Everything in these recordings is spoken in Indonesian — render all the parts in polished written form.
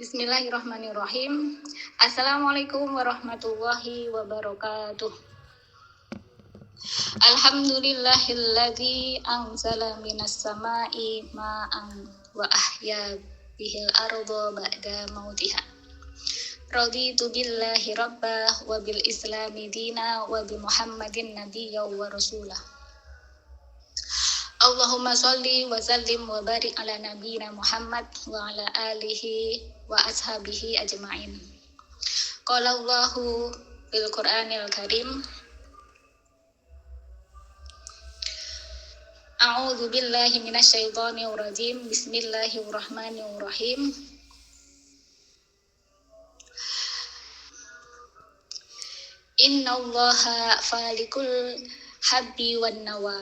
Bismillahirrahmanirrahim. Assalamualaikum warahmatullahi wabarakatuh. Alhamdulillahilladzi anzala minas sama'i ma'an wa ahya bihil arda ba'da mautiha. Raditu billahi rabbah wa bil islami dina wa bi Muhammadin nabiyya wa rasulah. Allahumma sholli wa sallim wa barik ala nabiyyina Muhammad wa ala alihi wa ashabihi ajma'in. Qala Allahu bil Qur'anil Karim, A'udzu billahi minasy syaithanir rajim. Bismillahirrahmanirrahim. Innallaha falikul habbi wan nawa.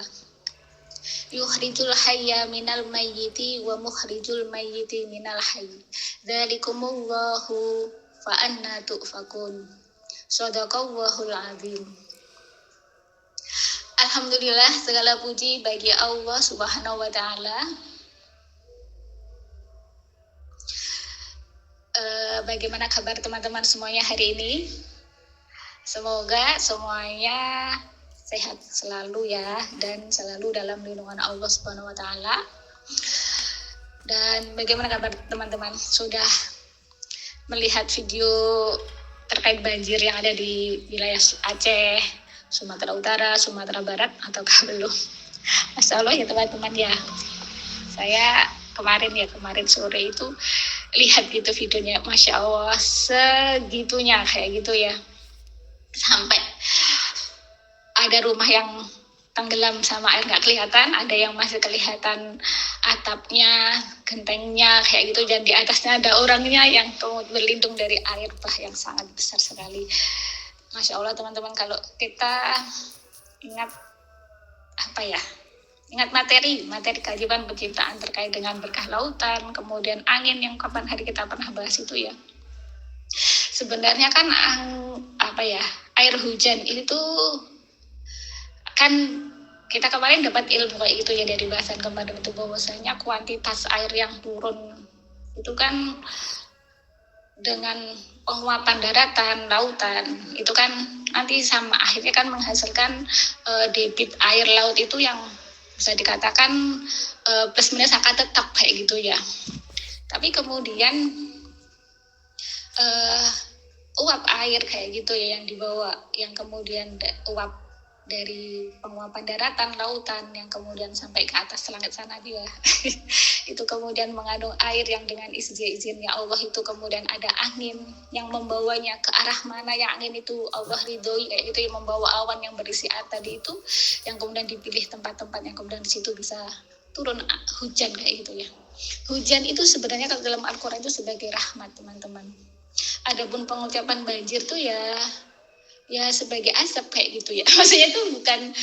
Yukhrijul hayya minal mayyiti wa mukhrijul mayyiti minal hayy. Dzalikumullahu fa anna tu'fakun. Shadaqallahul azim. Alhamdulillah, segala puji bagi Allah Subhanahu wa taala. Bagaimana kabar teman-teman semuanya hari ini? Semoga semuanya sehat selalu ya, dan selalu dalam lindungan Allah Subhanahu wa taala. Dan bagaimana kabar teman-teman? Sudah melihat video terkait banjir yang ada di wilayah Aceh, Sumatera Utara, Sumatera Barat, ataukah belum? Masya Allah ya teman-teman ya. Saya kemarin sore itu lihat gitu videonya, Masya Allah segitunya kayak gitu ya. Sampai ada rumah yang tenggelam sama air nggak kelihatan, ada yang masih kelihatan atapnya, gentengnya kayak gitu, dan di atasnya ada orangnya yang berlindung dari air bah yang sangat besar sekali. Masya Allah teman-teman, kalau kita ingat ingat materi keajaiban penciptaan terkait dengan berkah lautan, kemudian angin yang kapan hari kita pernah bahas itu ya. Sebenarnya kan air hujan itu kan kita kemarin dapat ilmu kayak gitu ya dari bahasan kemarin itu, bahwasanya kuantitas air yang turun itu kan dengan penguapan daratan, lautan itu kan nanti sama akhirnya kan menghasilkan debit air laut itu yang bisa dikatakan plus minus akan tetap kayak gitu ya. Tapi kemudian uap air kayak gitu ya yang dibawa, yang kemudian uap dari penguapan daratan, lautan yang kemudian sampai ke atas langit sana dia itu kemudian mengandung air yang dengan izinnya Allah itu kemudian ada angin yang membawanya ke arah mana yang angin itu Allah ridhoi kayak gitu, yang membawa awan yang berisi air tadi itu, yang kemudian dipilih tempat-tempat yang kemudian di situ bisa turun hujan kayak gitu ya. Hujan itu sebenarnya kalau dalam Al-Quran itu sebagai rahmat teman-teman. Adapun pengucapan banjir tuh ya sebagai asap kayak gitu ya. Maksudnya itu bukan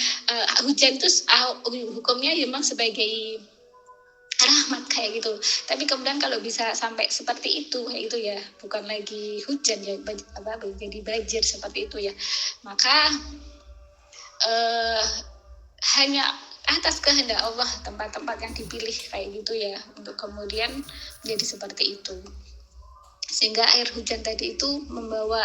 hujan itu hukumnya memang sebagai rahmat kayak gitu. Tapi kemudian kalau bisa sampai seperti itu kayak gitu ya, bukan lagi hujan ya, jadi banjir seperti itu ya. Maka hanya atas kehendak Allah tempat-tempat yang dipilih kayak gitu ya, untuk kemudian menjadi seperti itu. Sehingga air hujan tadi itu membawa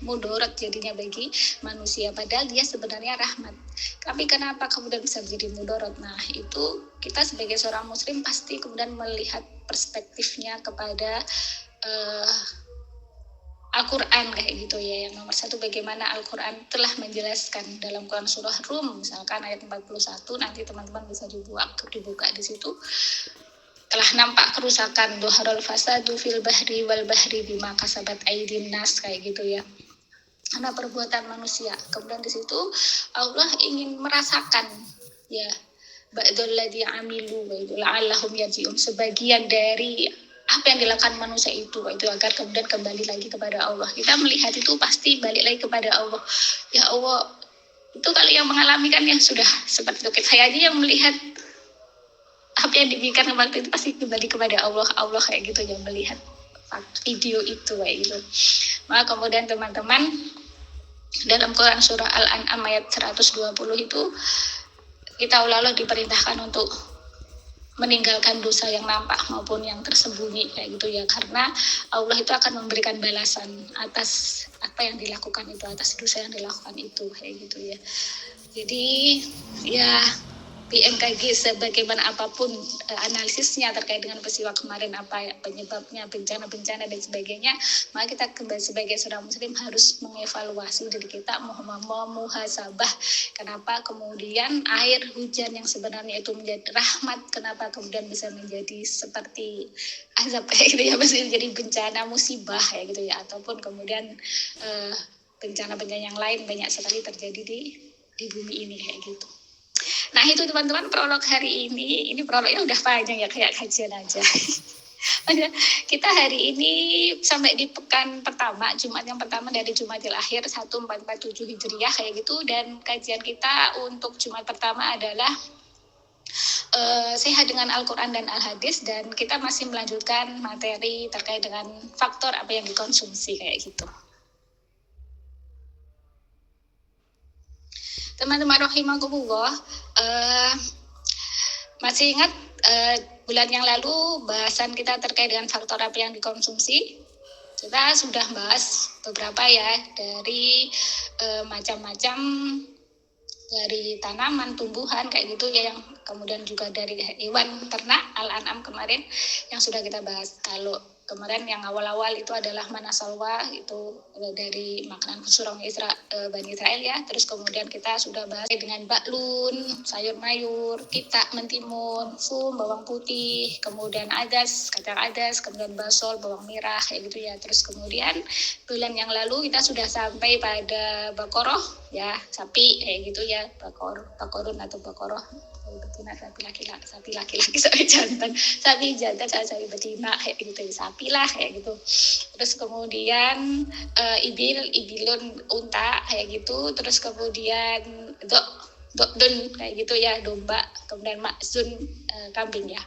mudarat jadinya bagi manusia, padahal dia sebenarnya rahmat. Tapi kenapa kemudian bisa menjadi mudarat? Nah, itu kita sebagai seorang muslim pasti kemudian melihat perspektifnya kepada Al-Quran kayak gitu ya. Yang nomor satu, bagaimana Al-Quran telah menjelaskan dalam Quran surah Rum misalkan ayat 41, nanti teman-teman bisa dibuka di situ. Telah nampak kerusakan, dhuharul fasadu fil bahri wal bahri bima kasabat aydin nas kayak gitu ya. Karena perbuatan manusia. Kemudian di situ Allah ingin merasakan ya ba'dul ladzi amilu wa la'allahum yarji'un, sebagian dari apa yang dilakukan manusia itu agar kemudian kembali lagi kepada Allah. Kita melihat itu pasti balik lagi kepada Allah. Ya Allah, itu kalau yang mengalami kan yang sudah seperti itu. Saya aja yang melihat apa yang diinginkan waktu itu pasti kembali kepada Allah kayak gitu, yang melihat video itu kayak gitu. Maka kemudian teman-teman dalam Quran surah Al-An'am ayat 120 itu Kita Allah diperintahkan untuk meninggalkan dosa yang nampak maupun yang tersembunyi kayak gitu ya, karena Allah itu akan memberikan balasan atas apa yang dilakukan itu, atas dosa yang dilakukan itu kayak gitu ya. Jadi ya BMKG sebagaimana apapun analisisnya terkait dengan peristiwa kemarin, apa penyebabnya, bencana-bencana dan sebagainya, maka kita sebagai seorang muslim harus mengevaluasi diri kita, muhasabah kenapa kemudian air hujan yang sebenarnya itu menjadi rahmat, kenapa kemudian bisa menjadi seperti azab kayak gitu ya, masih jadi bencana musibah kayak gitu ya, ataupun kemudian bencana-bencana yang lain banyak sekali terjadi di bumi ini kayak gitu. Nah itu teman-teman prolog hari ini prolognya udah panjang ya, kayak kajian aja. Kita hari ini sampai di pekan pertama, Jumat yang pertama dari Jumadil Akhir 1447 Hijriah kayak gitu, dan kajian kita untuk Jumat pertama adalah sehat dengan Al-Quran dan Al-Hadis, dan kita masih melanjutkan materi terkait dengan faktor apa yang dikonsumsi kayak gitu. Teman-teman rahimakumullah, masih ingat bulan yang lalu bahasan kita terkait dengan faktor apa yang dikonsumsi? Kita sudah bahas beberapa ya, dari macam-macam, dari tanaman, tumbuhan kayak gitu ya, yang kemudian juga dari hewan ternak, Al-An'am kemarin yang sudah kita bahas. Kalau kemarin yang awal-awal itu adalah manasalwa, itu dari makanan khusus orang Bani Israel ya. Terus kemudian kita sudah bahas dengan baklun, sayur mayur, pitak, mentimun, fum, bawang putih, kemudian adas, kacang adas, kemudian basol, bawang merah kayak gitu ya. Terus kemudian bulan yang lalu kita sudah sampai pada bakoroh ya, sapi kayak gitu ya, bakorun atau bakoroh, betina, sapi laki-laki, sapi jantan, sapi betina kayak gitu, sapi lah kayak gitu. Terus kemudian ibilun, unta kayak gitu. Terus kemudian don kayak gitu ya, domba. Kemudian makzun, kambing ya.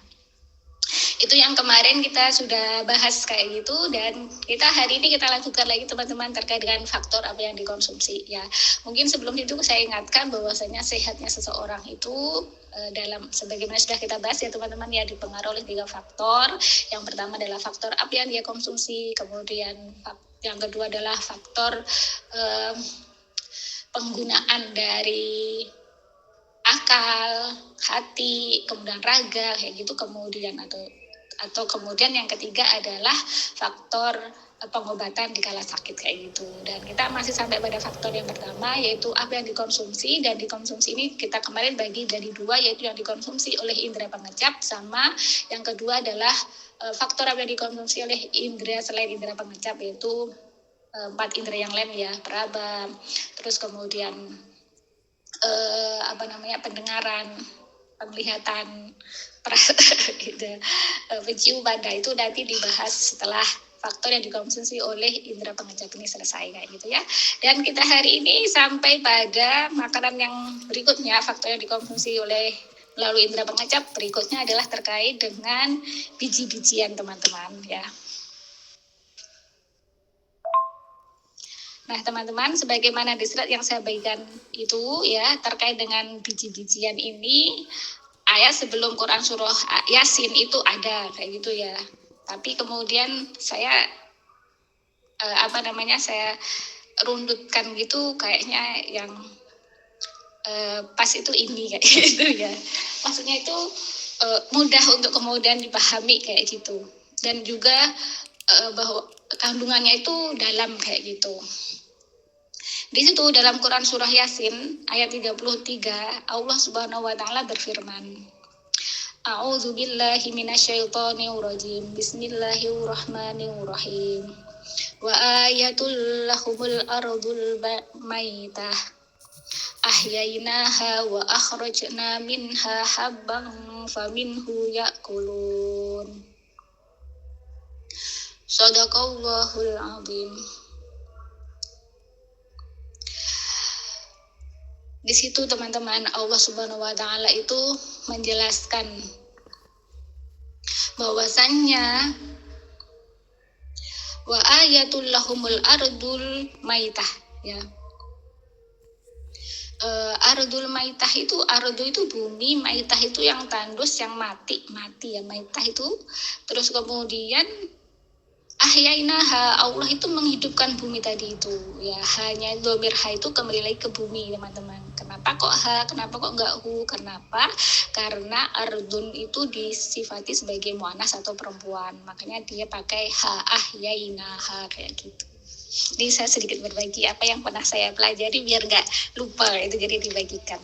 Itu yang kemarin kita sudah bahas kayak gitu, dan kita hari ini kita lanjutkan lagi teman-teman terkait dengan faktor apa yang dikonsumsi ya. Mungkin sebelum itu saya ingatkan bahwasanya sehatnya seseorang itu dalam sebagaimana sudah kita bahas ya teman-teman ya, dipengaruhi oleh 3 faktor. Yang pertama adalah faktor apa yang dia konsumsi, kemudian yang kedua adalah faktor penggunaan dari akal, hati, kemudian raga kayak gitu, kemudian atau kemudian yang ketiga adalah faktor pengobatan dikala sakit kayak gitu. Dan kita masih sampai pada faktor yang pertama, yaitu apa yang dikonsumsi. Dan dikonsumsi ini kita kemarin bagi dari 2, yaitu yang dikonsumsi oleh indera pengecap, sama yang kedua adalah faktor apa yang dikonsumsi oleh indera selain indera pengecap, yaitu 4 indera yang lain ya, peraba, terus kemudian pendengaran, penglihatan, gitu, penciuman. Nah itu nanti dibahas setelah faktor yang dikonsumsi oleh indera pengecap ini selesai kayak gitu ya. Dan kita hari ini sampai pada makanan yang berikutnya, faktor yang dikonsumsi melalui indera pengecap berikutnya adalah terkait dengan biji-bijian teman-teman ya. Nah teman-teman, sebagaimana di slide yang saya bagikan itu ya, terkait dengan biji-bijian ini, ayat sebelum Quran surah Yasin itu ada kayak gitu ya. Tapi kemudian saya saya rundutkan gitu, kayaknya yang pas itu ini kayak gitu ya. Maksudnya itu mudah untuk kemudian dipahami kayak gitu. Dan juga bahwa kandungannya itu dalam kayak gitu. Di situ dalam Quran surah Yasin ayat 33, Allah Subhanahu wa taala berfirman, A'udzu billahi minasyaitonir rajim. Bismillahirrahmanirrahim. Wa ayatul lahumul ardul maitah ahyainaha wa akhrajna minha habban faminhu ya'kulun. Shadaqallahul azim. Di situ teman-teman, Allah Subhanahu wa taala itu menjelaskan bahwasannya wa ayatul lahumul ardul maitah ya. ardul maitah itu, ardu itu bumi, maitah itu yang tandus, yang mati ya, maitah itu. Terus kemudian ahyainaha, Allah itu menghidupkan bumi tadi itu ya. Hanya domir ha itu kembali lagi ke bumi, teman-teman. Kenapa kok ha, kenapa kok enggak hu? Kenapa? Karena ardun itu disifati sebagai muannas atau perempuan, makanya dia pakai ha, ahyainaha kayak gitu. Jadi saya sedikit berbagi apa yang pernah saya pelajari biar nggak lupa, itu jadi dibagikan.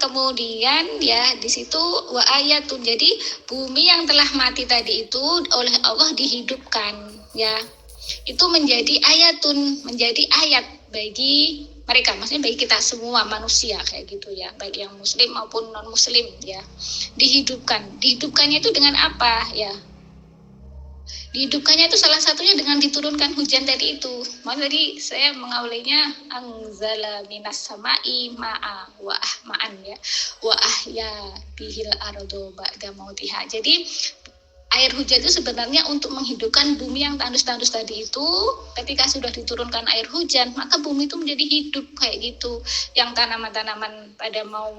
Kemudian ya di situ wa ayatun, jadi bumi yang telah mati tadi itu oleh Allah dihidupkan ya, itu menjadi ayatun, menjadi ayat bagi mereka, maksudnya bagi kita semua manusia kayak gitu ya, baik yang muslim maupun non muslim ya. Dihidupkannya itu dengan apa ya? Dihidupkannya itu salah satunya dengan diturunkan hujan tadi itu. Makanya tadi saya mengawalinya anzala minas sama'i ma'a wa ahma'an ya. Wa ahya bihil ardo ba'da mautiha. Jadi air hujan itu sebenarnya untuk menghidupkan bumi yang tandus-tandus tadi itu. Ketika sudah diturunkan air hujan, maka bumi itu menjadi hidup kayak gitu. Yang tanaman-tanaman pada mau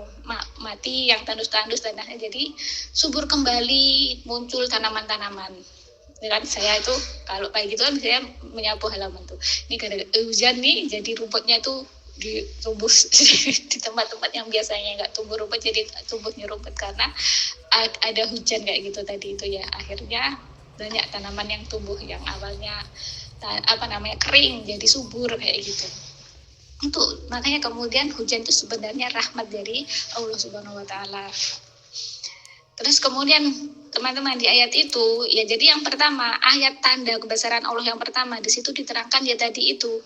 mati, yang tandus-tandus tanahnya jadi subur kembali, muncul tanaman-tanaman. Kan saya itu kalau kayak gitu kan saya menyapu halaman tuh, ini gara-gara hujan nih jadi rumputnya tuh ditumbuh di tempat-tempat yang biasanya nggak tumbuh rumput jadi tumbuhnya rumput karena ada hujan kayak gitu tadi itu ya. Akhirnya banyak tanaman yang tumbuh yang awalnya kering jadi subur kayak gitu. Untuk makanya kemudian hujan itu sebenarnya rahmat dari Allah Subhanahu wa taala. Terus kemudian teman-teman di ayat itu ya, jadi yang pertama ayat tanda kebesaran Allah yang pertama di situ diterangkan ya tadi itu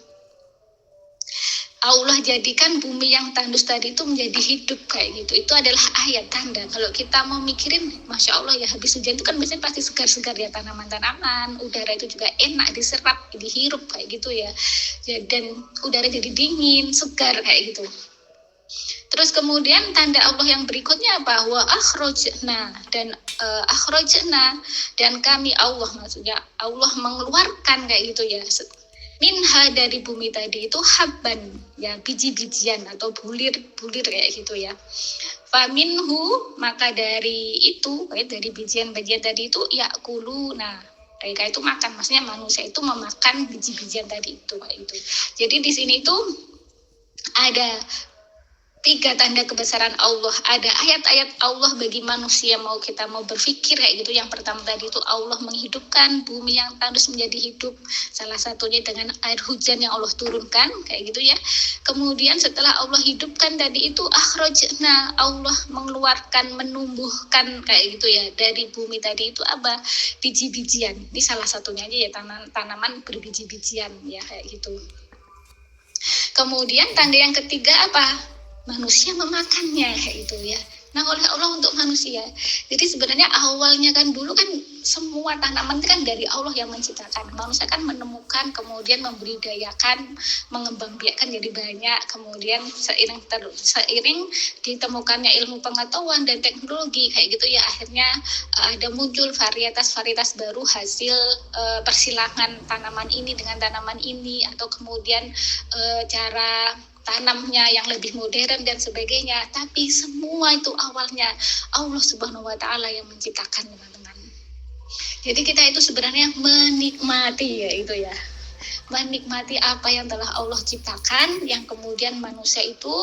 Allah jadikan bumi yang tandus tadi itu menjadi hidup kayak gitu. Itu adalah ayat tanda. Kalau kita mau mikirin, Masya Allah ya, habis hujan itu kan biasanya pasti segar-segar ya, tanaman-tanaman, udara itu juga enak diserap, dihirup kayak gitu ya. Dan udara jadi dingin, segar kayak gitu. Terus kemudian tanda Allah yang berikutnya apa? Wa akhrajna, dan akhrajna, dan kami Allah, maksudnya Allah mengeluarkan kayak gitu ya. Minha, dari bumi tadi itu habban ya, biji-bijian atau bulir kayak gitu ya. Faminhu, maka dari itu dari bijian-bijian tadi itu yakulu, nah mereka itu makan, maksudnya manusia itu memakan biji-bijian tadi itu kayak gitu. Jadi di sini tuh ada 3 tanda kebesaran Allah, ada ayat-ayat Allah bagi manusia mau kita mau berpikir kayak gitu. Yang pertama tadi itu Allah menghidupkan bumi yang tandus menjadi hidup, salah satunya dengan air hujan yang Allah turunkan kayak gitu ya. Kemudian setelah Allah hidupkan tadi itu akhrajna, Allah mengeluarkan, menumbuhkan kayak gitu ya, dari bumi tadi itu apa? Biji-bijian. Ini salah satunya aja ya, tanaman berbiji-bijian ya kayak gitu. Kemudian tanda yang ketiga apa? Manusia memakannya kayak gitu ya. Nah, oleh Allah untuk manusia. Jadi sebenarnya awalnya kan dulu kan semua tanaman itu kan dari Allah yang menciptakan. Manusia kan menemukan, kemudian membudidayakan, mengembangbiakkan jadi banyak. Kemudian seiring ditemukannya ilmu pengetahuan dan teknologi kayak gitu ya, akhirnya ada muncul varietas baru hasil persilangan tanaman ini dengan tanaman ini, atau kemudian cara tanamnya yang lebih modern dan sebagainya. Tapi semua itu awalnya Allah Subhanahu wa taala yang menciptakan, teman-teman. Jadi kita itu sebenarnya menikmati ya itu ya. Menikmati apa yang telah Allah ciptakan, yang kemudian manusia itu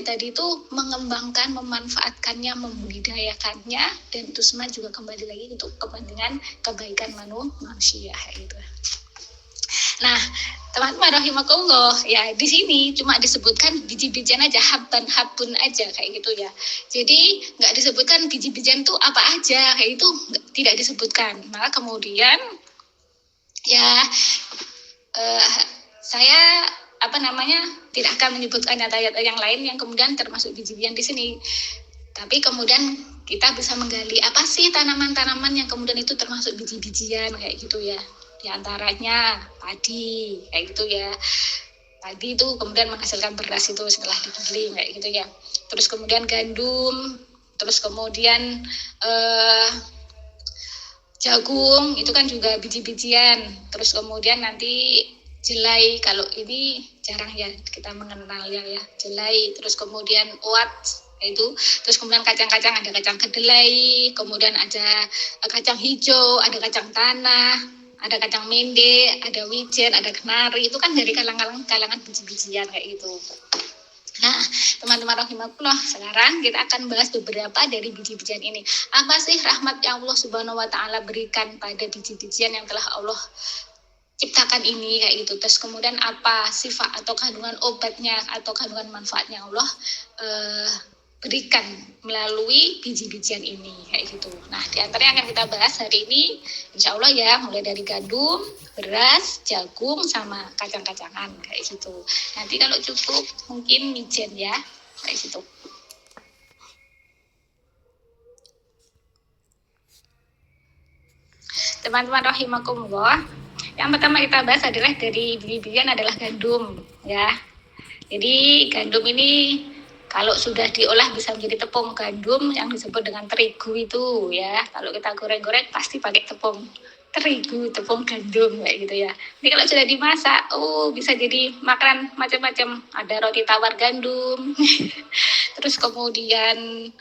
tadi itu mengembangkan, memanfaatkannya, membudidayakannya, dan itu semua juga kembali lagi untuk kepentingan kebaikan manusia gitu. Nah, teman-teman rahimakumullah ya, di sini cuma disebutkan biji-bijian aja, habun aja kayak gitu ya. Jadi nggak disebutkan biji-bijian itu apa aja kayak itu, tidak disebutkan. Maka kemudian ya saya tidak akan menyebutkan ayat-ayat yang lain yang kemudian termasuk biji-bijian di sini. Tapi kemudian kita bisa menggali apa sih tanaman-tanaman yang kemudian itu termasuk biji-bijian kayak gitu ya. Di antaranya padi kayak gitu ya. Padi itu kemudian menghasilkan beras itu setelah digiling kayak gitu ya. Terus kemudian gandum, terus kemudian jagung itu kan juga biji-bijian. Terus kemudian nanti jelai, kalau ini jarang ya kita mengenal ya jelai. Terus kemudian oats itu, terus kemudian kacang-kacang, ada kacang kedelai, kemudian ada kacang hijau, ada kacang tanah, ada kacang mende, ada wijen, ada kenari. Itu kan dari kalangan biji-bijian kayak gitu. Nah, teman-teman rahimakumullah, sekarang kita akan bahas beberapa dari biji-bijian ini. Apa sih rahmat yang Allah Subhanahu wa taala berikan pada biji-bijian yang telah Allah ciptakan ini kayak gitu. Terus kemudian apa sifat atau kandungan obatnya atau kandungan manfaatnya Allah berikan melalui biji-bijian ini kayak gitu. Nah, di antara yang akan kita bahas hari ini, insya Allah ya, mulai dari gandum, beras, jagung, sama kacang-kacangan kayak gitu. Nanti kalau cukup mungkin mijen ya kayak gitu. Teman-teman rahimakumullah, yang pertama kita bahas adalah dari biji-bijian adalah gandum ya. Jadi gandum ini kalau sudah diolah bisa menjadi tepung gandum yang disebut dengan terigu itu ya. Kalau kita goreng-goreng pasti pakai tepung terigu, tepung gandum kayak gitu ya. Jadi kalau sudah dimasak, bisa jadi makanan macam-macam. Ada roti tawar gandum, terus kemudian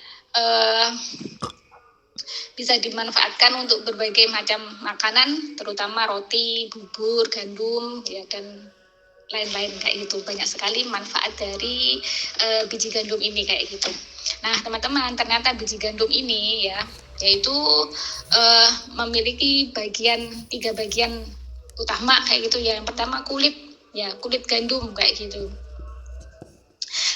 bisa dimanfaatkan untuk berbagai macam makanan, terutama roti, bubur, gandum ya, dan lain-lain kayak gitu. Banyak sekali manfaat dari biji gandum ini kayak gitu. Nah, teman-teman, ternyata biji gandum ini ya, yaitu memiliki 3 bagian utama kayak gitu ya. Yang pertama kulit ya, kulit gandum kayak gitu.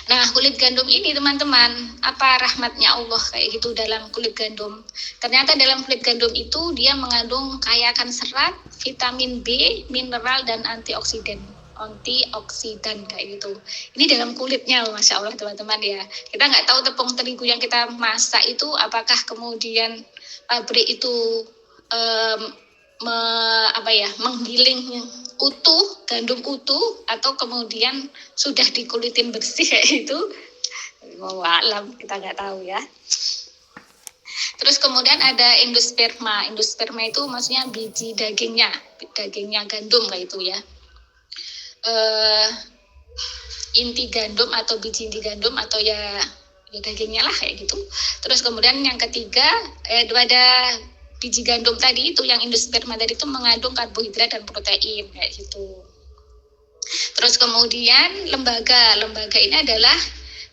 Nah, kulit gandum ini teman-teman, apa rahmatnya Allah kayak gitu dalam kulit gandum. Ternyata dalam kulit gandum itu dia mengandung kaya akan serat, vitamin B, mineral, dan antioksidan kayak gitu. Ini dalam kulitnya, Masya Allah teman-teman ya. Kita nggak tahu tepung terigu yang kita masak itu apakah kemudian pabrik itu menggiling utuh, gandum utuh, atau kemudian sudah dikulitin bersih kayak itu. Wallahualam, kita nggak tahu ya. Terus kemudian ada endosperma. Endosperma itu maksudnya biji dagingnya gandum kayak itu ya. Inti gandum atau biji inti gandum atau ya dagingnya lah kayak gitu. Terus kemudian yang ketiga ada biji gandum tadi itu yang endosperma tadi itu mengandung karbohidrat dan protein kayak gitu. Terus kemudian lembaga ini adalah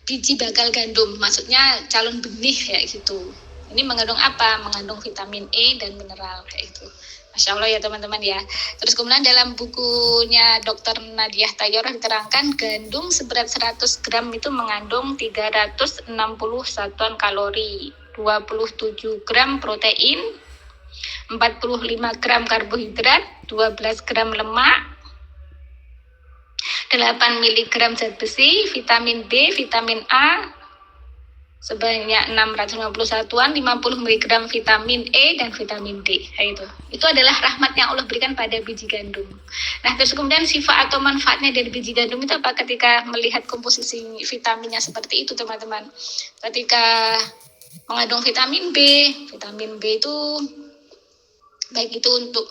biji bakal gandum, maksudnya calon benih kayak gitu. Ini mengandung apa? Mengandung vitamin E dan mineral kayak gitu. Masya Allah ya teman-teman ya. Terus kemudian dalam bukunya Dr. Nadia Tayorah diterangkan gandum seberat 100 gram itu mengandung 360 satuan kalori, 27 gram protein, 45 gram karbohidrat, 12 gram lemak, 8 mg zat besi, vitamin B, vitamin A, sebanyak 650 satuan, 50 mg vitamin E dan vitamin D. Itu adalah rahmat yang Allah berikan pada biji gandum. Nah, terus kemudian sifat atau manfaatnya dari biji gandum itu apa? Ketika melihat komposisi vitaminnya seperti itu, teman-teman. Ketika mengandung vitamin B itu baik itu untuk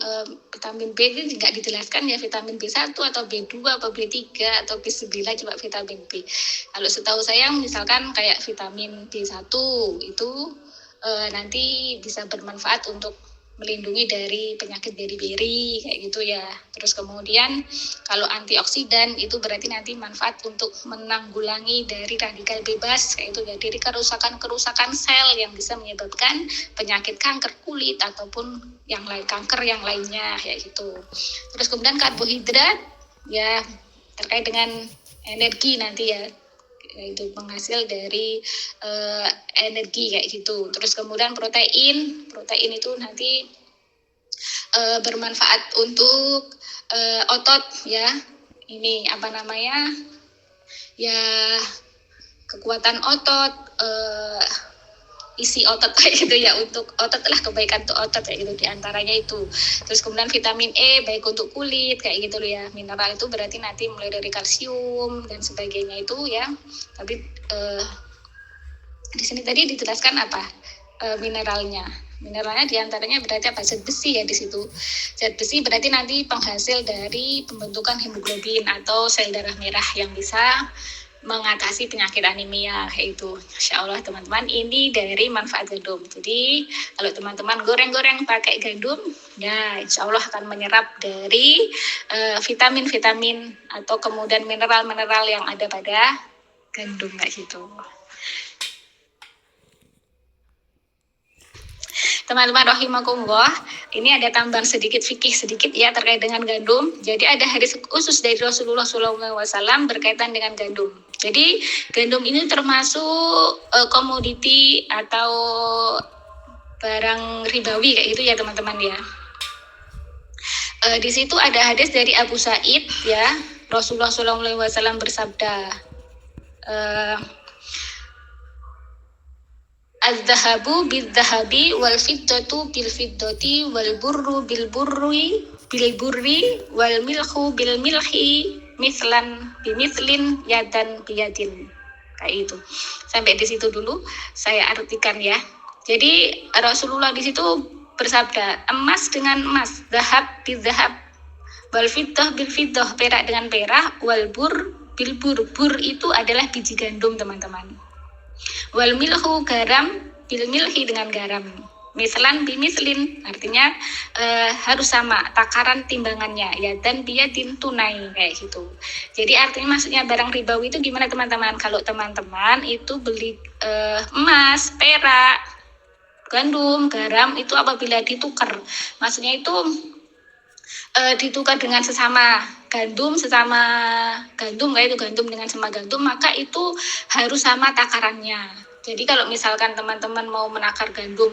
vitamin B itu nggak dijelaskan ya, vitamin B1 atau B2 atau B3 atau B9, coba vitamin B. Kalau setahu saya misalkan kayak vitamin B1 itu nanti bisa bermanfaat untuk melindungi dari penyakit beri-beri kayak gitu ya. Terus kemudian kalau antioksidan itu berarti nanti manfaat untuk menanggulangi dari radikal bebas kayak itu ya, dari kerusakan sel yang bisa menyebabkan penyakit kanker kulit ataupun yang lain, kanker yang lainnya kayak gitu. Terus kemudian karbohidrat ya terkait dengan energi nanti ya, yaitu penghasil dari energi kayak gitu. Terus kemudian protein itu nanti bermanfaat untuk otot ya. Ini apa namanya ya, kekuatan otot, isi otot kayak gitu ya, untuk otot lah, kebaikan untuk otot kayak gitu diantaranya itu. Terus kemudian vitamin E baik untuk kulit kayak gitu ya. Mineral itu berarti nanti mulai dari kalsium dan sebagainya itu ya. Tapi di sini tadi dijelaskan apa mineralnya. Mineralnya diantaranya berarti apa? Zat besi ya di situ. Zat besi berarti nanti penghasil dari pembentukan hemoglobin atau sel darah merah yang bisa mengatasi penyakit anemia itu. Insya Allah teman-teman, ini dari manfaat gandum. Jadi kalau teman-teman goreng-goreng pakai gandum, ya insya Allah akan menyerap dari vitamin-vitamin atau kemudian mineral-mineral yang ada pada gandum kayak gitu. Teman-teman rahimakumullah, ini ada tambahan sedikit fikih sedikit ya terkait dengan gandum. Jadi ada hadis khusus dari Rasulullah SAW berkaitan dengan gandum. Jadi gandum ini termasuk komoditi atau barang ribawi kayak gitu ya teman-teman ya. Di situ ada hadis dari Abu Sa'id ya, Rasulullah SAW bersabda, az-zahabu bil-zahabi wal fiddatu bil-fiddati wal burru bil-burri wal milhu bil-milhi mislan bimislin yadan biyadin. Kayak itu. Sampai di situ dulu saya artikan ya. Jadi Rasulullah di situ bersabda, emas dengan emas, zahab bil-zahab, wal fiddah bil-fiddah, perak dengan perak, wal bur bil-bur. Bur itu adalah biji gandum teman-teman. Wal milhu, garam, bil milhi dengan garam, mislan bimislin, artinya harus sama takaran timbangannya ya, dan biyadin, tunai kayak gitu. Jadi artinya maksudnya barang ribawi itu gimana teman-teman? Kalau teman-teman itu beli emas, perak, gandum, garam itu apabila ditukar, maksudnya itu ditukar dengan sesama gandum kayak itu, gandum dengan sama gandum, maka itu harus sama takarannya. Jadi kalau misalkan teman-teman mau menakar gandum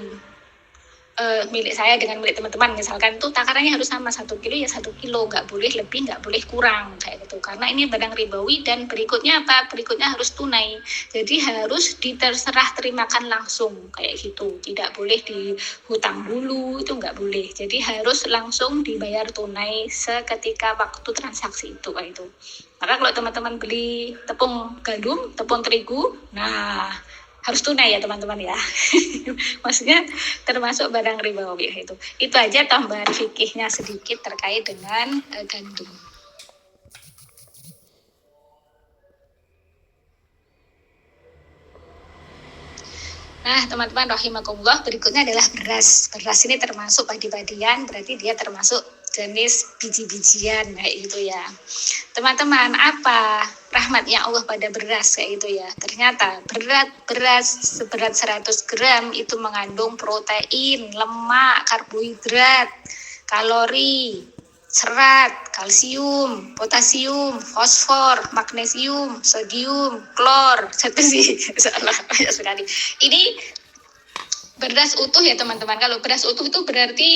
milik saya dengan milik teman-teman, misalkan itu takarannya harus sama, 1 kilo ya 1 kilo, nggak boleh lebih, nggak boleh kurang kayak gitu, karena ini barang ribawi. Dan berikutnya apa? Berikutnya harus tunai, jadi harus diterserah terimakan langsung kayak gitu, tidak boleh dihutang dulu, itu nggak boleh. Jadi harus langsung dibayar tunai seketika waktu transaksi itu kayak itu. Maka kalau teman-teman beli tepung gandum, tepung terigu, nah harus tunai ya teman-teman ya. Maksudnya termasuk barang ribawi itu. Itu aja tambahan fikihnya sedikit terkait dengan gandum. Nah, teman-teman rahimakumullah, berikutnya adalah beras. Beras ini termasuk padi-padian, berarti dia termasuk jenis biji-bijian kayak gitu ya. Teman-teman, apa rahmatnya Allah pada beras kayak gitu ya? Ternyata beras seberat 100 gram itu mengandung protein, lemak, karbohidrat, kalori, serat, kalsium, potasium, fosfor, magnesium, sodium, klor, zat besi. Salah banyak sekali. Ini beras utuh ya teman-teman. Kalau beras utuh itu berarti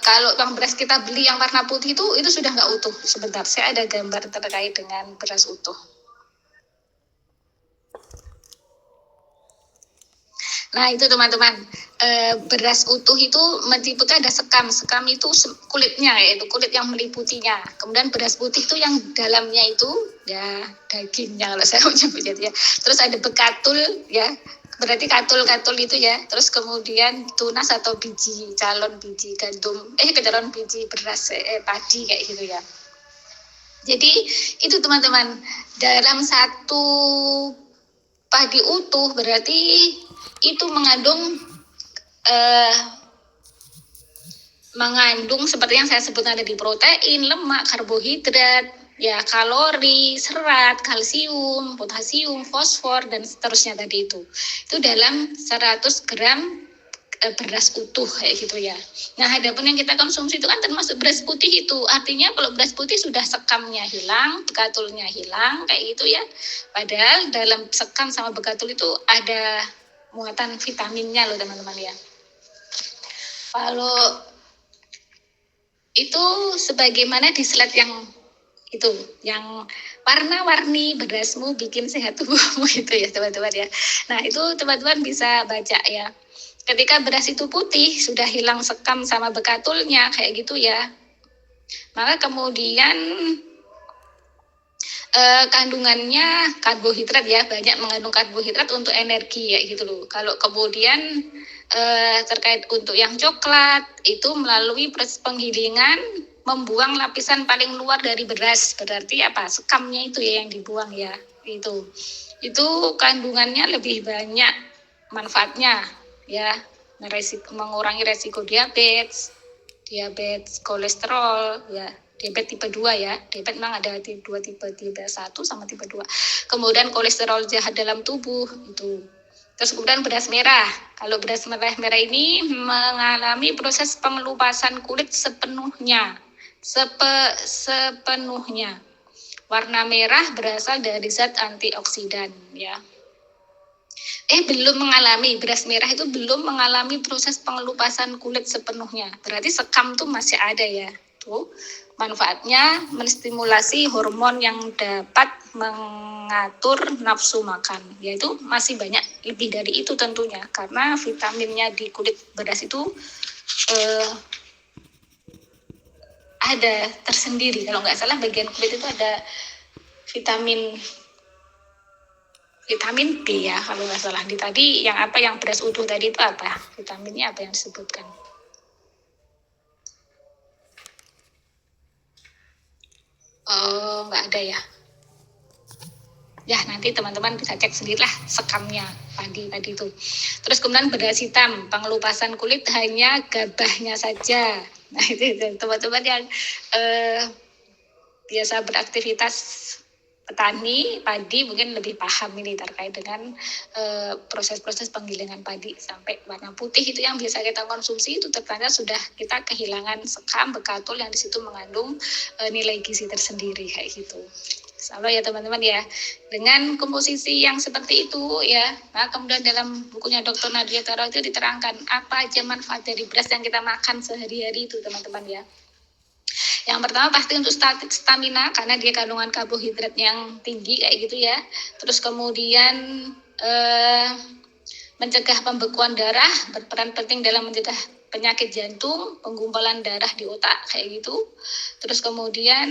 kalau yang beras kita beli yang warna putih itu sudah nggak utuh. Sebentar, saya ada gambar terkait dengan beras utuh. Nah itu teman-teman, beras utuh itu meliputi ada sekam itu kulitnya, yaitu kulit yang meliputinya. Kemudian beras putih itu yang dalamnya itu ya dagingnya kalau saya menyebutnya ya. Terus ada bekatul ya, berarti katul itu ya. Terus kemudian tunas atau calon biji gandum, calon biji beras padi kayak gitu ya. Jadi itu teman-teman, dalam satu padi utuh berarti itu mengandung seperti yang saya sebutkan tadi, protein, lemak, karbohidrat, ya kalori, serat, kalsium, potasium, fosfor, dan seterusnya tadi itu. Itu dalam 100 gram beras utuh kayak gitu ya. Nah, adapun yang kita konsumsi itu kan termasuk beras putih itu. Artinya kalau beras putih sudah sekamnya hilang, bekatulnya hilang kayak gitu ya. Padahal dalam sekam sama bekatul itu ada muatan vitaminnya loh teman-teman ya. Kalau itu sebagaimana di slide yang itu, yang warna-warni berasmu bikin sehat tubuhmu itu ya teman-teman ya. Nah itu teman-teman bisa baca ya. Ketika beras itu putih, sudah hilang sekam sama bekatulnya kayak gitu ya. Maka kemudian kandungannya karbohidrat ya, banyak mengandung karbohidrat untuk energi ya gitu loh. Kalau kemudian terkait untuk yang coklat itu melalui proses penggilingan membuang lapisan paling luar dari beras, berarti apa, sekamnya itu ya yang dibuang ya, itu kandungannya lebih banyak manfaatnya ya, mengurangi resiko diabetes kolesterol ya, diabetes tipe 2 ya. Diabetes memang ada dua tipe 1 sama tipe 2. Kemudian kolesterol jahat dalam tubuh itu. Terus kemudian beras merah. Kalau beras merah ini mengalami proses pengelupasan kulit sepenuhnya. Warna merah berasal dari zat antioksidan ya. Beras merah itu belum mengalami proses pengelupasan kulit sepenuhnya. Berarti sekam tuh masih ada ya. Tuh manfaatnya menstimulasi hormon yang dapat mengatur nafsu makan. Yaitu masih banyak lebih dari itu tentunya, karena vitaminnya di kulit beras itu ada tersendiri. Kalau nggak salah bagian kulit itu ada vitamin B ya, kalau nggak salah. Di tadi yang beras utuh tadi itu apa? Vitaminnya apa yang disebutkan? Nggak ada ya. Ya, nanti teman-teman bisa cek sendirilah sekamnya padi tadi itu. Terus kemudian beras hitam, pengelupasan kulit hanya gabahnya saja. Nah, itu teman-teman yang biasa beraktivitas petani padi mungkin lebih paham ini terkait dengan proses-proses penggilingan padi sampai warna putih itu yang biasa kita konsumsi, itu ternyata sudah kita kehilangan sekam bekatul yang di situ mengandung nilai gizi tersendiri kayak gitu. Insyaallah ya teman-teman ya, dengan komposisi yang seperti itu ya. Nah, kemudian dalam bukunya Dr. Nadia Tara itu diterangkan apa aja manfaat dari beras yang kita makan sehari-hari itu teman-teman ya. Yang pertama pasti untuk stamina, karena dia kandungan karbohidrat yang tinggi kayak gitu ya. Terus kemudian mencegah pembekuan darah, berperan penting dalam mencegah penyakit jantung, penggumpalan darah di otak kayak gitu. Terus kemudian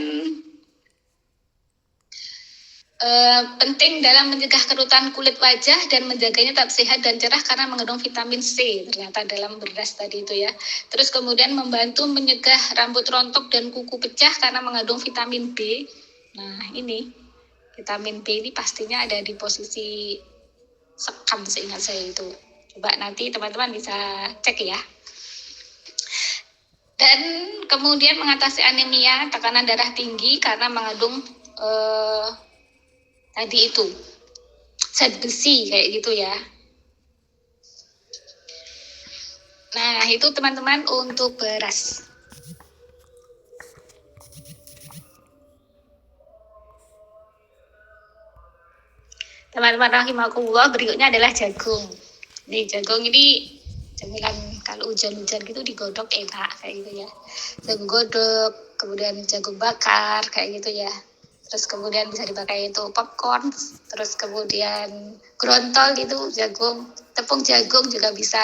penting dalam mencegah kerutan kulit wajah dan menjaganya tetap sehat dan cerah karena mengandung vitamin C ternyata dalam beras tadi itu ya. Terus kemudian membantu mencegah rambut rontok dan kuku pecah karena mengandung vitamin B. Nah, ini vitamin B ini pastinya ada di posisi sekam seingat saya itu. Coba nanti teman-teman bisa cek ya. Dan kemudian mengatasi anemia, tekanan darah tinggi karena mengandung tadi itu zat besi kayak gitu ya. Nah, itu teman-teman untuk beras. Teman-teman rahimakumullah, berikutnya adalah jagung. Nih, jagung ini cemilan kalau hujan-hujan gitu digodok enak kayak gitu ya. Jagung godok, kemudian jagung bakar kayak gitu ya. Terus kemudian bisa dipakai itu popcorn, terus kemudian grontol gitu, jagung, tepung jagung juga bisa.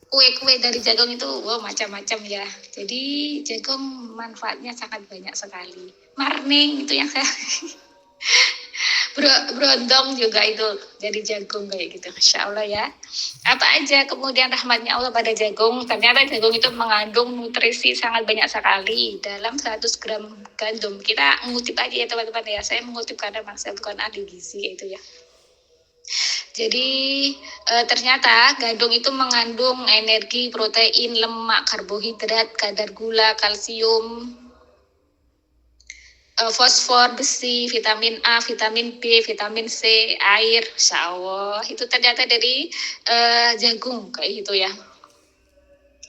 Kue-kue dari jagung itu macam-macam ya. Jadi jagung manfaatnya sangat banyak sekali. Marning itu yang saya brondong juga itu jadi jagung kayak gitu. Insya Allah ya. Apa aja kemudian rahmatnya Allah pada jagung? Ternyata jagung itu mengandung nutrisi sangat banyak sekali dalam 100 gram gandum. Kita mengutip aja ya teman-teman ya. Saya mengutip karena saya bukan ahli gizi itu ya. Jadi ternyata gandum itu mengandung energi, protein, lemak, karbohidrat, kadar gula, kalsium, fosfor, besi, vitamin A, vitamin B, vitamin C, air, insya Allah itu ternyata dari jagung kayak gitu ya.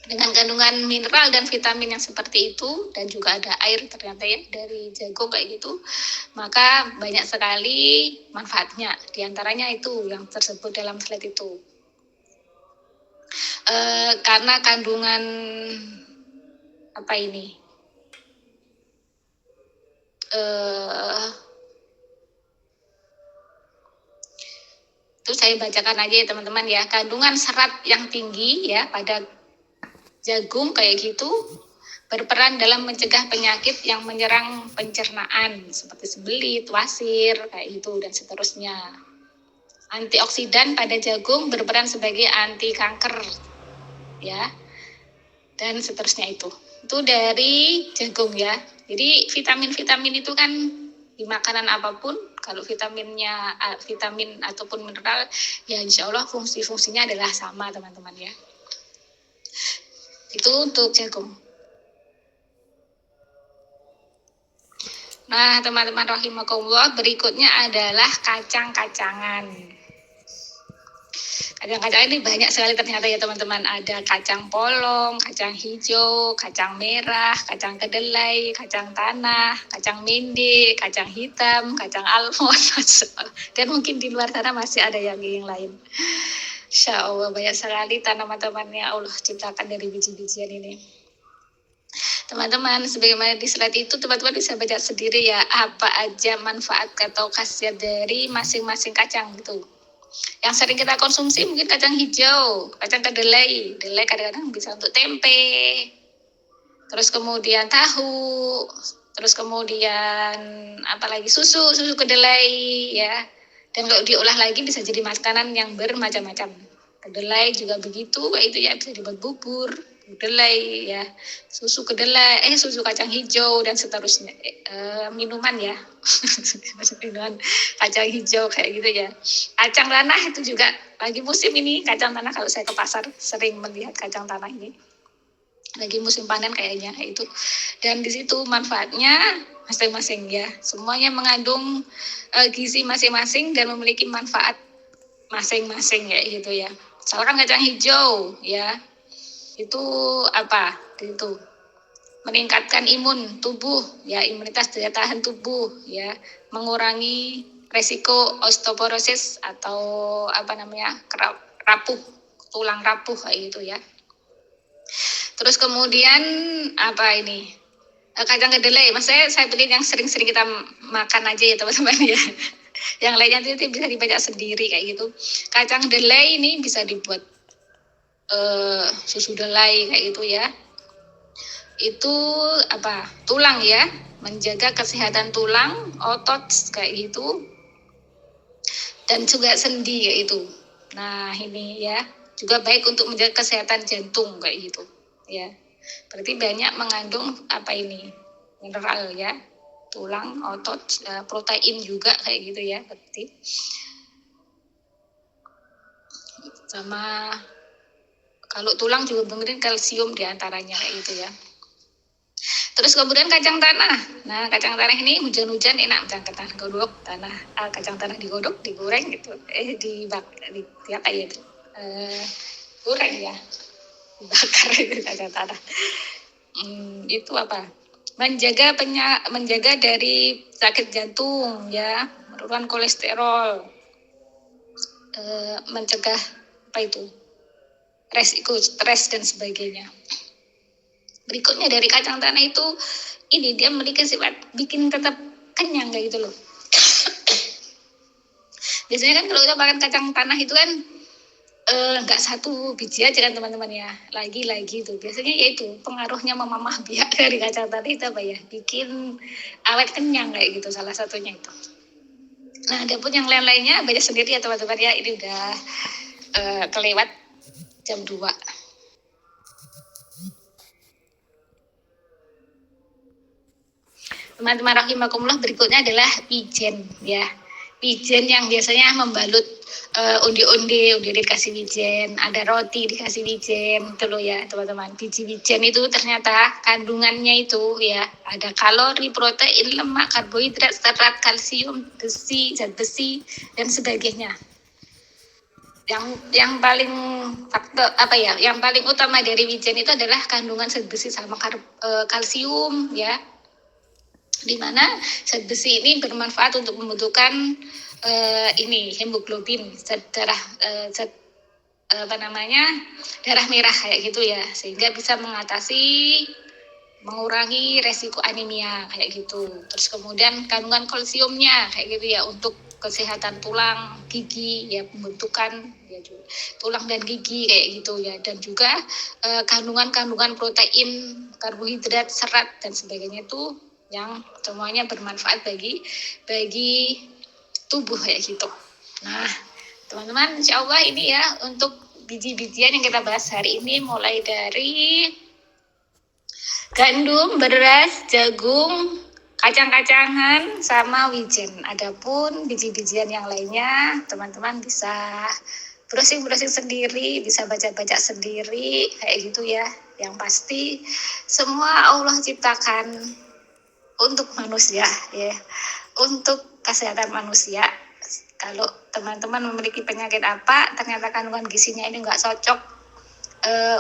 Dengan kandungan mineral dan vitamin yang seperti itu dan juga ada air ternyata ya dari jagung kayak gitu, maka banyak sekali manfaatnya. Di antaranya itu yang tersebut dalam slide itu. Karena kandungan apa ini? Itu saya bacakan aja ya teman-teman ya. Kandungan serat yang tinggi ya pada jagung kayak gitu berperan dalam mencegah penyakit yang menyerang pencernaan seperti sembelit, wasir, kayak gitu dan seterusnya. Antioksidan pada jagung berperan sebagai anti kanker, ya, dan seterusnya itu. Itu dari jagung ya. Jadi vitamin-vitamin itu kan di makanan apapun, kalau vitamin ataupun mineral, ya insya Allah fungsi-fungsinya adalah sama teman-teman ya. Itu untuk jagung. Nah, teman-teman rahimakumullah, berikutnya adalah kacang-kacangan. Kacang-kacang ini banyak sekali ternyata ya teman-teman. Ada kacang polong, kacang hijau, kacang merah, kacang kedelai, kacang tanah, kacang mende, kacang hitam, kacang almond. Dan mungkin di luar sana masih ada yang lain. Insya Allah banyak sekali tanaman-tanaman yang Allah ciptakan dari biji-bijian ini. Teman-teman, sebagaimana di slide itu, teman-teman bisa baca sendiri ya, apa aja manfaat atau khasiat dari masing-masing kacang gitu. Yang sering kita konsumsi mungkin kacang hijau, kacang kedelai kadang-kadang bisa untuk tempe, terus kemudian tahu, terus kemudian apalagi susu kedelai ya. Dan kalau diolah lagi bisa jadi makanan yang bermacam-macam. Kedelai juga begitu, itu ya bisa dibuat bubur, kedelai ya, susu kedelai, susu kacang hijau dan seterusnya, minuman ya, minuman kacang hijau kayak gitu ya. Kacang tanah itu juga lagi musim ini, kacang tanah kalau saya ke pasar sering melihat kacang tanah ini, lagi musim panen kayaknya itu. Dan di situ manfaatnya masing-masing ya, semuanya mengandung gizi masing-masing dan memiliki manfaat masing-masing ya gitu ya. Misalkan kacang hijau ya, itu apa? Itu meningkatkan imun tubuh ya, imunitas daya tahan tubuh ya, mengurangi resiko osteoporosis atau rapuh, tulang rapuh kayak gitu ya. Terus kemudian kacang kedelai, maksudnya saya pilih yang sering-sering kita makan aja ya teman-teman ya. Yang lainnya itu bisa dibaca sendiri kayak gitu. Kacang kedelai ini bisa dibuat susu delai kayak gitu ya. Itu tulang ya, menjaga kesehatan tulang, otot kayak gitu, dan juga sendi kayak gitu. Nah ini ya, juga baik untuk menjaga kesehatan jantung kayak gitu ya. Berarti banyak mengandung mineral ya, tulang, otot, protein juga kayak gitu ya. Berarti sama kalau tulang juga mungkin kalsium diantaranya kayak gitu ya. Terus kemudian kacang tanah. Nah, kacang tanah ini hujan-hujan enak, kacang godok tanah, kacang tanah digodok, digoreng gitu, goreng ya, dibakar itu kacang tanah. Itu menjaga dari sakit jantung ya, menurunkan kolesterol, mencegah resiko stres dan sebagainya. Berikutnya dari kacang tanah itu, dia memiliki sifat bikin tetap kenyang kayak gitu loh. Biasanya kan kalau kita makan kacang tanah itu kan nggak satu biji aja kan teman-teman ya, lagi tuh biasanya yaitu pengaruhnya mamah biak dari kacang tanah itu bikin awet kenyang kayak gitu, salah satunya itu. Nah, ada pun yang lain-lainnya baca sendiri ya teman-teman ya, ini udah kelewat jam 2. Teman-teman rahimakumullah, berikutnya adalah wijen ya. Wijen yang biasanya membalut undi-undi dikasih wijen, ada roti dikasih wijen, itu loh ya teman-teman. Biji wijen itu ternyata kandungannya itu ya, ada kalori, protein, lemak, karbohidrat, serat, kalsium, besi, zat besi dan sebagainya. Yang paling yang paling utama dari wijen itu adalah kandungan zat besi sama kalsium ya, di mana zat besi ini bermanfaat untuk membentukkan hemoglobin, darah merah kayak gitu ya, sehingga bisa mengurangi resiko anemia kayak gitu. Terus kemudian kandungan kalsiumnya kayak gitu ya, untuk kesehatan tulang, gigi ya, pembentukan ya, tulang dan gigi kayak gitu ya, dan juga kandungan protein karbohidrat, serat dan sebagainya itu yang semuanya bermanfaat bagi tubuh kayak gitu. Nah, teman-teman, insya Allah ini ya untuk biji-bijian yang kita bahas hari ini, mulai dari gandum, beras, jagung, kacang-kacangan, sama wijen. Adapun biji-bijian yang lainnya, teman-teman bisa browsing-browsing sendiri, bisa baca-baca sendiri, kayak gitu ya. Yang pasti semua Allah ciptakan untuk manusia, ya, untuk kesehatan manusia. Kalau teman-teman memiliki penyakit apa, ternyata kandungan gizinya ini nggak cocok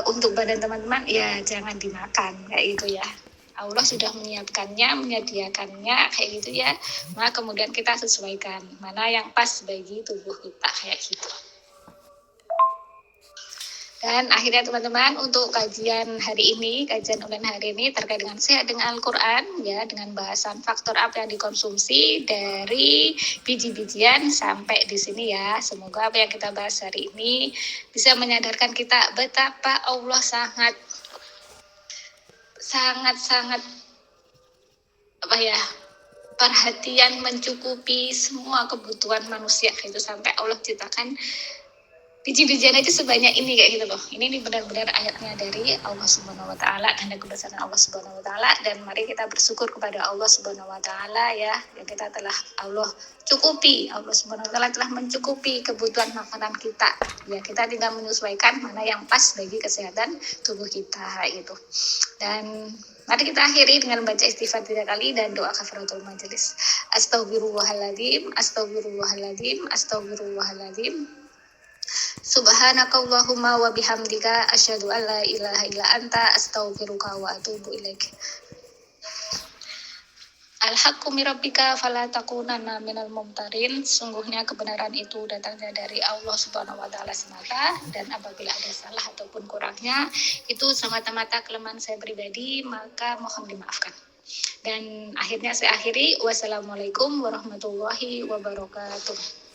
untuk badan teman-teman, ya jangan dimakan, kayak gitu ya. Allah sudah menyiapkannya, menyediakannya, kayak gitu ya. Maka kemudian kita sesuaikan mana yang pas bagi tubuh kita, kayak gitu. Dan akhirnya teman-teman, untuk kajian hari ini, kajian online hari ini terkait dengan sehat dengan Al-Quran, ya, dengan bahasan faktor apa yang dikonsumsi dari biji-bijian sampai di sini ya. Semoga apa yang kita bahas hari ini bisa menyadarkan kita betapa Allah sangat perhatian mencukupi semua kebutuhan manusia, itu sampai Allah ciptakan biji-bijian itu sebanyak ini, kayak gitu loh. Ini benar-benar ayatnya dari Allah Subhanahu wa taala, tanda kebesaran Allah Subhanahu wa taala, dan mari kita bersyukur kepada Allah Subhanahu wa taala ya, yang kita telah Allah cukupi. Allah Subhanahu wa taala telah mencukupi kebutuhan makanan kita. Ya, kita tinggal menyesuaikan mana yang pas bagi kesehatan tubuh kita itu. Dan mari kita akhiri dengan baca istighfar 3 kali dan doa kafaratul majelis. Astaghfirullahaladzim, astaghfirullahaladzim, astaghfirullahaladzim. Subhanakallahumma wa bihamdika asyhadu an la ilaha illa anta astaghfiruka wa atubu ilaik. Al-haqqu min rabbika fala takunanna minal mumtarin. Sungguhnya kebenaran itu datangnya dari Allah Subhanahu wa taala semata, dan apabila ada salah ataupun kurangnya itu semata-mata kelemahan saya pribadi, maka mohon dimaafkan. Dan akhirnya saya akhiri, wassalamualaikum warahmatullahi wabarakatuh.